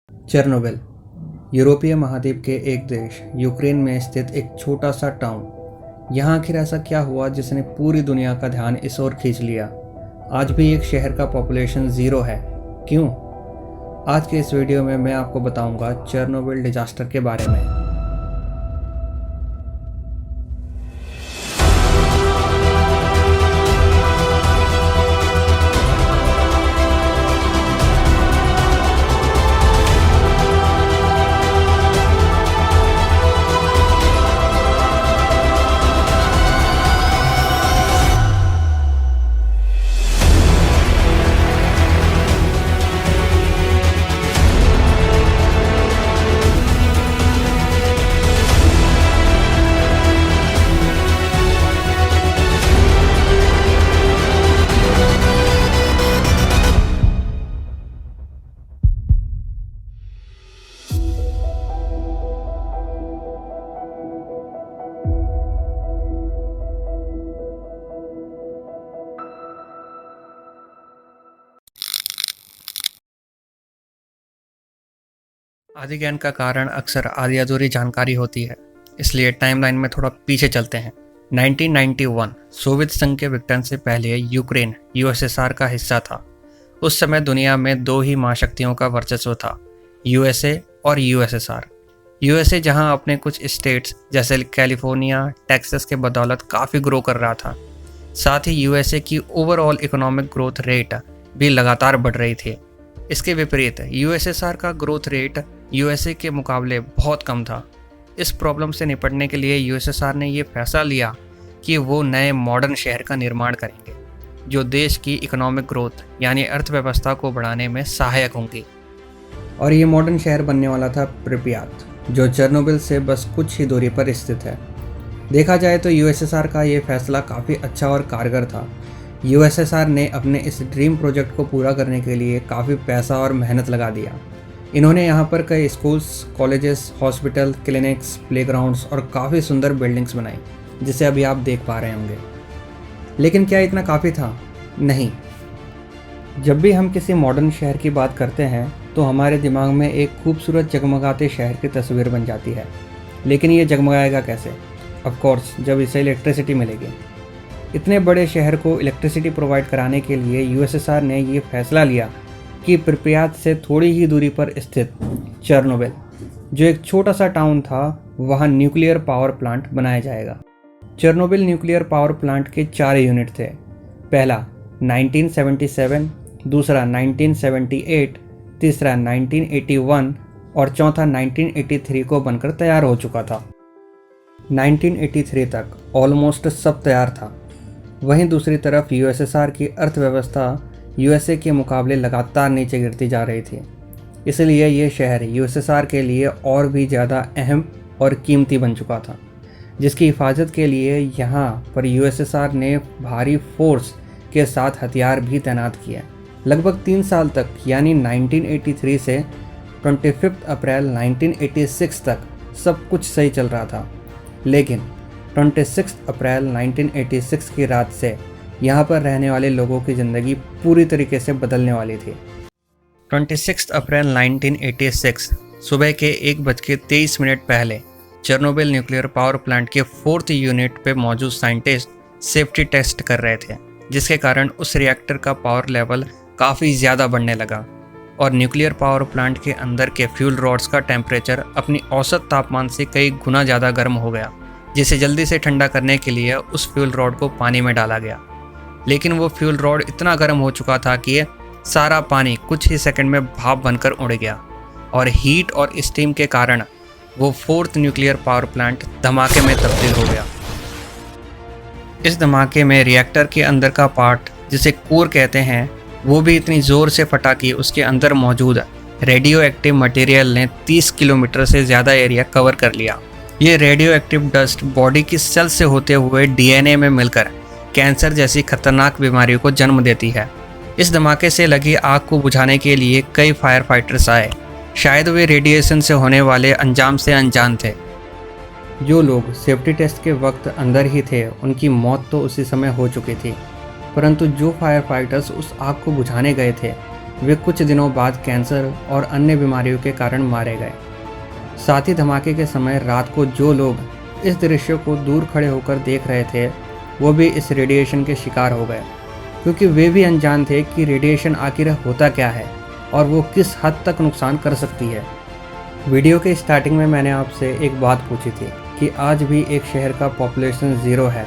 Chernobyl यूरोपीय महाद्वीप के एक देश यूक्रेन में स्थित एक छोटा सा टाउन। यहाँ आखिर ऐसा क्या हुआ जिसने पूरी दुनिया का ध्यान इस ओर खींच लिया। आज भी एक शहर का पॉपुलेशन 0 है। क्यों? आज के इस वीडियो में मैं आपको बताऊंगा चेरनोबिल डिजास्टर के बारे में। आदि ज्ञान का कारण अक्सर आधी अधूरी जानकारी होती है, इसलिए टाइमलाइन में थोड़ा पीछे चलते हैं। 1991 सोवियत संघ के विघटन से पहले यूक्रेन यूएसएसआर का हिस्सा था। उस समय दुनिया में 2 ही महाशक्तियों का वर्चस्व था, यूएसए और यूएसएसआर। यूएसए जहां अपने कुछ स्टेट्स जैसे कैलिफोर्निया, टेक्सास के बदौलत काफ़ी ग्रो कर रहा था। साथ ही यूएसए की ओवरऑल इकोनॉमिक ग्रोथ रेट भी लगातार बढ़ रही थी। इसके विपरीत यूएसएसआर का ग्रोथ रेट यूएसए के मुकाबले बहुत कम था। इस प्रॉब्लम से निपटने के लिए यूएसएसआर ने ये फैसला लिया कि वो नए मॉडर्न शहर का निर्माण करेंगे जो देश की इकोनॉमिक ग्रोथ यानी अर्थव्यवस्था को बढ़ाने में सहायक होंगी। और ये मॉडर्न शहर बनने वाला था प्रिप्यात, जो चेरनोबिल से बस कुछ ही दूरी पर स्थित है। देखा जाए तो यूएसएसआर का ये फैसला काफ़ी अच्छा और कारगर था। यूएसएसआर ने अपने इस ड्रीम प्रोजेक्ट को पूरा करने के लिए काफ़ी पैसा और मेहनत लगा दिया। इन्होंने यहाँ पर कई schools, colleges, hospital, clinics, playgrounds और काफ़ी सुंदर बिल्डिंग्स बनाई, जिसे अभी आप देख पा रहे होंगे। लेकिन क्या इतना काफ़ी था? नहीं। जब भी हम किसी मॉडर्न शहर की बात करते हैं तो हमारे दिमाग में एक खूबसूरत जगमगाते शहर की तस्वीर बन जाती है। लेकिन ये जगमगाएगा कैसे? ऑफ कोर्स, जब इसे इलेक्ट्रिसिटी मिलेगी। इतने बड़े शहर को इलेक्ट्रिसिटी प्रोवाइड कराने के लिए यूएसएसआर ने ये फैसला लिया कि प्रिप्यात से थोड़ी ही दूरी पर स्थित चेरनोबिल, जो एक छोटा सा टाउन था, वहाँ न्यूक्लियर पावर प्लांट बनाया जाएगा। चेरनोबिल न्यूक्लियर पावर प्लांट के 4 यूनिट थे। पहला 1977, दूसरा 1978, तीसरा 1981 और चौथा 1983 को बनकर तैयार हो चुका था। 1983 तक ऑलमोस्ट सब तैयार था। वहीं दूसरी तरफ यूएसएसआर की अर्थव्यवस्था यूएसए के मुकाबले लगातार नीचे गिरती जा रही थी। इसलिए ये शहर यूएसएसआर के लिए और भी ज़्यादा अहम और कीमती बन चुका था, जिसकी हिफाजत के लिए यहाँ पर यूएसएसआर ने भारी फोर्स के साथ हथियार भी तैनात किए। लगभग 3 साल तक यानी 1983 से 25 अप्रैल 1986 तक सब कुछ सही चल रहा था। लेकिन 26 अप्रैल 1986 की रात से यहाँ पर रहने वाले लोगों की ज़िंदगी पूरी तरीके से बदलने वाली थी। 26 अप्रैल 1986 सुबह के 1:23 पहले चेरनोबिल न्यूक्लियर पावर प्लांट के 4th यूनिट पे मौजूद साइंटिस्ट सेफ्टी टेस्ट कर रहे थे, जिसके कारण उस रिएक्टर का पावर लेवल काफ़ी ज़्यादा बढ़ने लगा और न्यूक्लियर पावर प्लांट के अंदर के फ्यूल रॉड्स का टेम्परेचर अपनी औसत तापमान से कई गुना ज़्यादा गर्म हो गया, जिसे जल्दी से ठंडा करने के लिए उस फ्यूल रॉड को पानी में डाला गया। लेकिन वो फ्यूल रॉड इतना गर्म हो चुका था कि सारा पानी कुछ ही सेकंड में भाप बनकर उड़ गया और हीट और स्टीम के कारण वो 4th न्यूक्लियर पावर प्लांट धमाके में तब्दील हो गया। इस धमाके में रिएक्टर के अंदर का पार्ट, जिसे कोर कहते हैं, वो भी इतनी ज़ोर से फटा कि उसके अंदर मौजूद रेडियो एक्टिव मटेरियल ने 30 किलोमीटर से ज़्यादा एरिया कवर कर लिया। ये रेडियो एक्टिव डस्ट बॉडी की सेल से होते हुए डीएनए में मिलकर कैंसर जैसी खतरनाक बीमारियों को जन्म देती है। इस धमाके से लगी आग को बुझाने के लिए कई फायर फाइटर्स आए। शायद वे रेडिएशन से होने वाले अंजाम से अनजान थे। जो लोग सेफ्टी टेस्ट के वक्त अंदर ही थे, उनकी मौत तो उसी समय हो चुकी थी, परंतु जो फायर फाइटर्स उस आग को बुझाने गए थे, वे कुछ दिनों बाद कैंसर और अन्य बीमारियों के कारण मारे गए। साथ ही धमाके के समय रात को जो लोग इस दृश्य को दूर खड़े होकर देख रहे थे वो भी इस रेडिएशन के शिकार हो गए, क्योंकि वे भी अनजान थे कि रेडिएशन आखिर होता क्या है और वो किस हद तक नुकसान कर सकती है। वीडियो के स्टार्टिंग में मैंने आपसे एक बात पूछी थी कि आज भी एक शहर का पॉपुलेशन 0 है।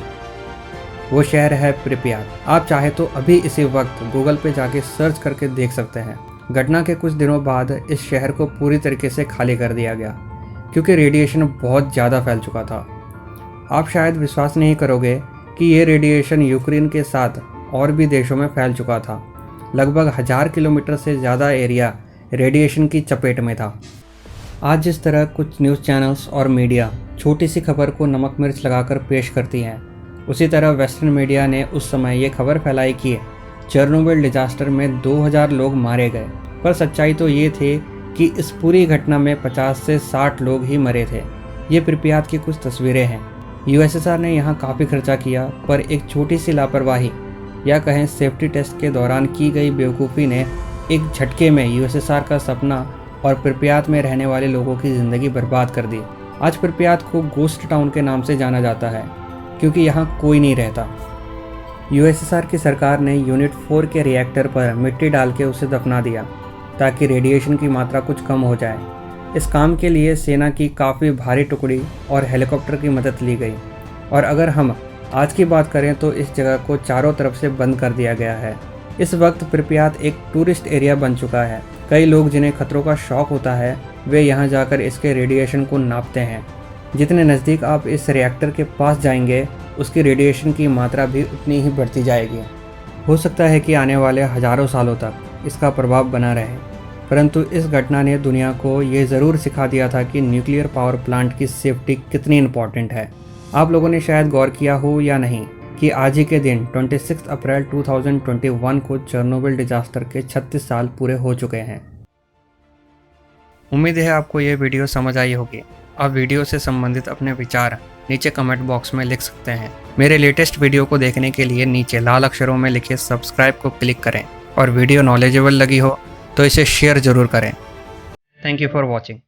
वो शहर है प्रिपियात। आप चाहे तो अभी इसी वक्त गूगल पे जाके सर्च करके देख सकते हैं। घटना के कुछ दिनों बाद इस शहर को पूरी तरीके से खाली कर दिया गया, क्योंकि रेडिएशन बहुत ज़्यादा फैल चुका था। आप शायद विश्वास नहीं करोगे कि ये रेडिएशन यूक्रेन के साथ और भी देशों में फैल चुका था। लगभग 1000 किलोमीटर से ज़्यादा एरिया रेडिएशन की चपेट में था। आज जिस तरह कुछ न्यूज़ चैनल्स और मीडिया छोटी सी खबर को नमक मिर्च लगाकर पेश करती हैं, उसी तरह वेस्टर्न मीडिया ने उस समय ये खबर फैलाई कि चेरनोबिल डिजास्टर में 2000 लोग मारे गए। पर सच्चाई तो ये थे कि इस पूरी घटना में 50 से 60 लोग ही मरे थे। ये प्रिपियात की कुछ तस्वीरें हैं। यूएसएसआर ने यहाँ काफ़ी खर्चा किया, पर एक छोटी सी लापरवाही या कहें सेफ्टी टेस्ट के दौरान की गई बेवकूफ़ी ने एक झटके में यूएसएसआर का सपना और प्रिपियात में रहने वाले लोगों की ज़िंदगी बर्बाद कर दी। आज प्रिपियात को गोस्ट टाउन के नाम से जाना जाता है, क्योंकि यहाँ कोई नहीं रहता। यूएसएसआर की सरकार ने यूनिट 4 के रिएक्टर पर मिट्टी डाल के उसे दफना दिया ताकि रेडिएशन की मात्रा कुछ कम हो जाए। इस काम के लिए सेना की काफ़ी भारी टुकड़ी और हेलीकॉप्टर की मदद ली गई। और अगर हम आज की बात करें तो इस जगह को चारों तरफ से बंद कर दिया गया है। इस वक्त प्रिपियात एक टूरिस्ट एरिया बन चुका है। कई लोग जिन्हें खतरों का शौक होता है वे यहाँ जाकर इसके रेडिएशन को नापते हैं। जितने नज़दीक आप इस रिएक्टर के पास जाएंगे उसकी रेडिएशन की मात्रा भी उतनी ही बढ़ती जाएगी। हो सकता है कि आने वाले हज़ारों सालों तक इसका प्रभाव बना रहे, परंतु इस घटना ने दुनिया को ये ज़रूर सिखा दिया था कि न्यूक्लियर पावर प्लांट की सेफ्टी कितनी इम्पॉर्टेंट है। आप लोगों ने शायद गौर किया हो या नहीं कि आज ही के दिन 26 अप्रैल 2021 को चेरनोबिल डिजास्टर के 36 साल पूरे हो चुके हैं। उम्मीद है आपको ये वीडियो समझ आई होगी। आप वीडियो से संबंधित अपने विचार नीचे कमेंट बॉक्स में लिख सकते हैं। मेरे लेटेस्ट वीडियो को देखने के लिए नीचे लाल अक्षरों में लिखे सब्सक्राइब को क्लिक करें और वीडियो नॉलेजेबल लगी हो तो इसे शेयर ज़रूर करें। Thank you for watching.